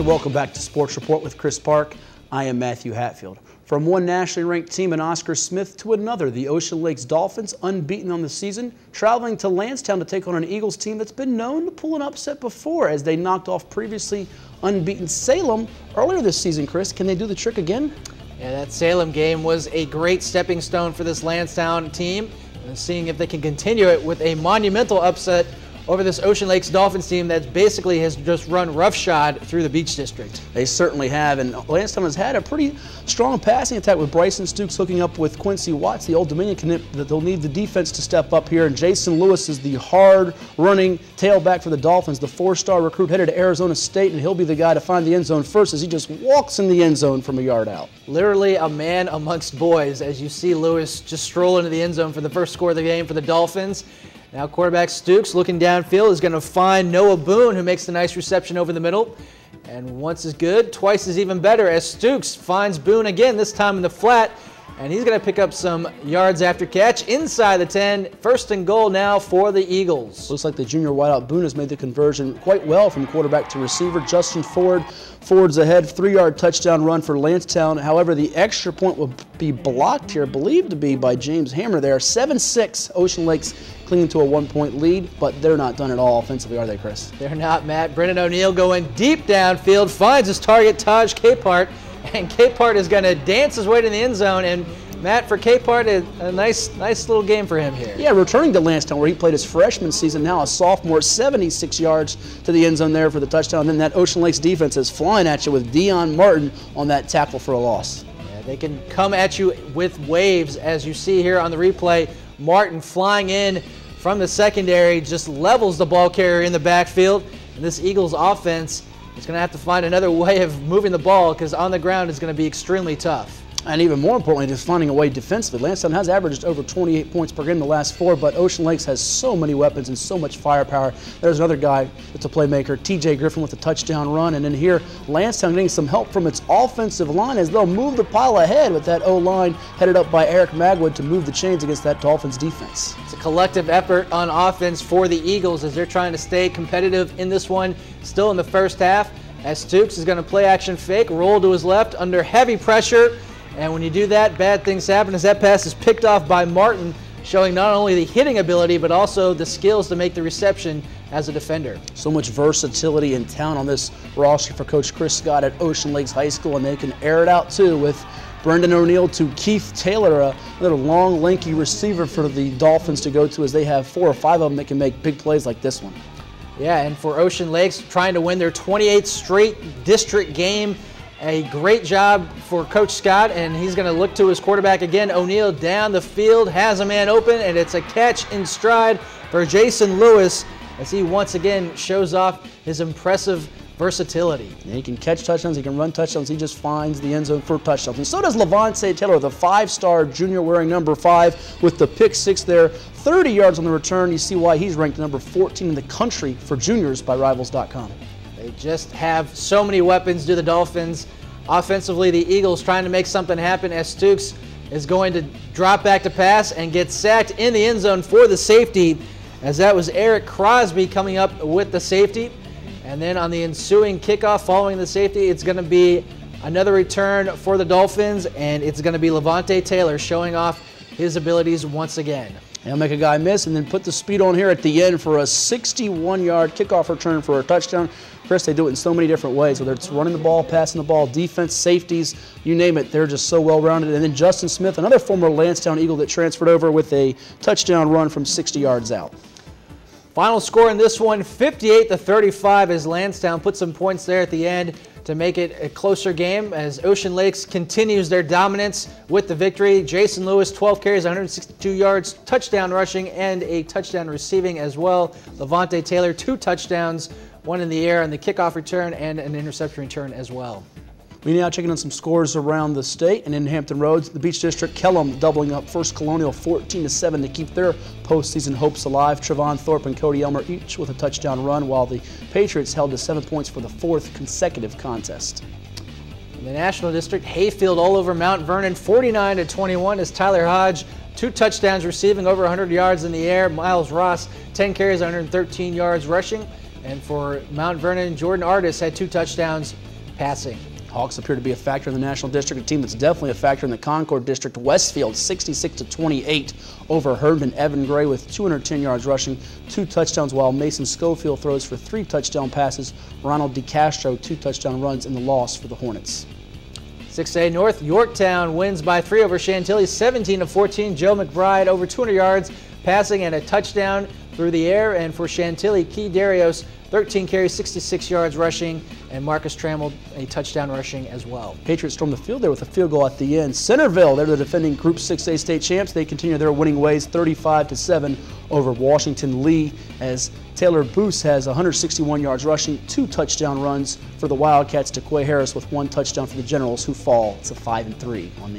welcome back to Sports Report with Chris Park. I am Matthew Hatfield. From one nationally ranked team in Oscar Smith to another, the Ocean Lakes Dolphins, unbeaten on the season, traveling to Landstown to take on an Eagles team that's been known to pull an upset before as they knocked off previously unbeaten Salem earlier this season. Chris, can they do the trick again? Yeah, that Salem game was a great stepping stone for this Landstown team, and seeing if they can continue it with a monumental upset over this Ocean Lakes Dolphins team that basically has just run roughshod through the Beach District. They certainly have, and Landstown has had a pretty strong passing attack with Bryson Stukes hooking up with Quincy Watts, the Old Dominion commit. That they'll need the defense to step up here, and Jason Lewis is the hard-running tailback for the Dolphins, the four-star recruit headed to Arizona State, and he'll be the guy to find the end zone first as he just walks in the end zone from a yard out. Literally a man amongst boys as you see Lewis just stroll into the end zone for the first score of the game for the Dolphins. Now quarterback Stukes looking downfield is going to find Noah Boone, who makes the nice reception over the middle. And once is good, twice is even better as Stukes finds Boone again, this time in the flat. And he's going to pick up some yards after catch inside the 10. First and goal now for the Eagles. Looks like the junior wideout Boone has made the conversion quite well from quarterback to receiver. Justin Ford's ahead, 3-yard touchdown run for Landstown. However, the extra point will be blocked here, believed to be by James Hammer there. 7-6, Ocean Lakes clinging to a 1-point lead, but they're not done at all offensively, are they, Chris? They're not, Matt. Brendan O'Neill going deep downfield, finds his target, Taj Capehart, and Capehart is going to dance his way to the end zone. And Matt, for Capehart, a nice little game for him here. Yeah, returning to Landstown where he played his freshman season, now a sophomore, 76 yards to the end zone there for the touchdown. And then that Ocean Lakes defense is flying at you with Dion Martin on that tackle for a loss. Yeah, they can come at you with waves, as you see here on the replay. Martin flying in from the secondary, just levels the ball carrier in the backfield. And this Eagles offense is going to have to find another way of moving the ball because on the ground is going to be extremely tough. And even more importantly, just finding a way defensively. Landstown has averaged over 28 points per game in the last 4, but Ocean Lakes has so many weapons and so much firepower. There's another guy that's a playmaker, TJ Griffin with a touchdown run. And then here, Landstown getting some help from its offensive line as they'll move the pile ahead with that O-line headed up by Eric Magwood to move the chains against that Dolphins defense. It's a collective effort on offense for the Eagles as they're trying to stay competitive in this one, still in the first half, as Stukes is going to play action fake, roll to his left under heavy pressure. And when you do that, bad things happen as that pass is picked off by Martin, showing not only the hitting ability, but also the skills to make the reception as a defender. So much versatility in town on this roster for Coach Chris Scott at Ocean Lakes High School, and they can air it out too with Brendan O'Neill to Keith Taylor, another long, lanky receiver for the Dolphins to go to as they have 4 or 5 of them that can make big plays like this one. Yeah, and for Ocean Lakes, trying to win their 28th straight district game. A great job for Coach Scott, and he's going to look to his quarterback again. O'Neill down the field, has a man open, and it's a catch in stride for Jason Lewis as he once again shows off his impressive versatility. Yeah, he can catch touchdowns, he can run touchdowns, he just finds the end zone for touchdowns. And so does Levante Taylor, the 5-star junior wearing number 5 with the pick 6 there. 30 yards on the return. You see why he's ranked number 14 in the country for juniors by Rivals.com. They just have so many weapons, do the Dolphins. Offensively, the Eagles trying to make something happen as Stukes is going to drop back to pass and get sacked in the end zone for the safety, as that was Eric Crosby coming up with the safety. And then on the ensuing kickoff following the safety, it's going to be another return for the Dolphins, and it's going to be Levante Taylor showing off his abilities once again. He'll make a guy miss and then put the speed on here at the end for a 61-yard kickoff return for a touchdown. Chris, they do it in so many different ways, whether it's running the ball, passing the ball, defense, safeties, you name it. They're just so well-rounded. And then Justin Smith, another former Landstown Eagle that transferred over with a touchdown run from 60 yards out. Final score in this one, 58-35, as Landstown put some points there at the end to make it a closer game as Ocean Lakes continues their dominance with the victory. Jason Lewis, 12 carries, 162 yards, touchdown rushing, and a touchdown receiving as well. Levante Taylor, 2 touchdowns, 1 in the air on the kickoff return and an interception return as well. We now checking on some scores around the state and in Hampton Roads. The Beach District, Kellam doubling up First Colonial 14-7 to keep their postseason hopes alive. Trevon Thorpe and Cody Elmer each with a touchdown run, while the Patriots held to 7 points for the 4th consecutive contest. In the National District, Hayfield all over Mount Vernon, 49-21 as Tyler Hodge, 2 touchdowns receiving, over 100 yards in the air. Miles Ross, 10 carries, 113 yards rushing. And for Mount Vernon, Jordan Artis had 2 touchdowns passing. Hawks appear to be a factor in the National District, a team that's definitely a factor in the Concord District. Westfield 66-28 over Herndon. Evan Gray with 210 yards rushing, 2 touchdowns, while Mason Schofield throws for 3 touchdown passes. Ronald DeCastro 2 touchdown runs in the loss for the Hornets. 6A North, Yorktown wins by 3 over Chantilly, 17-14. Joe McBride over 200 yards passing and a touchdown through the air. And for Chantilly, Key Darius 13 carries, 66 yards rushing, and Marcus Trammell a touchdown rushing as well. Patriots stormed the field there with a field goal at the end. Centerville, they're the defending Group 6A state champs. They continue their winning ways, 35-7 over Washington Lee, as Taylor Boose has 161 yards rushing, 2 touchdown runs for the Wildcats. DeQuay Harris with 1 touchdown for the Generals, who fall to 5-3 on the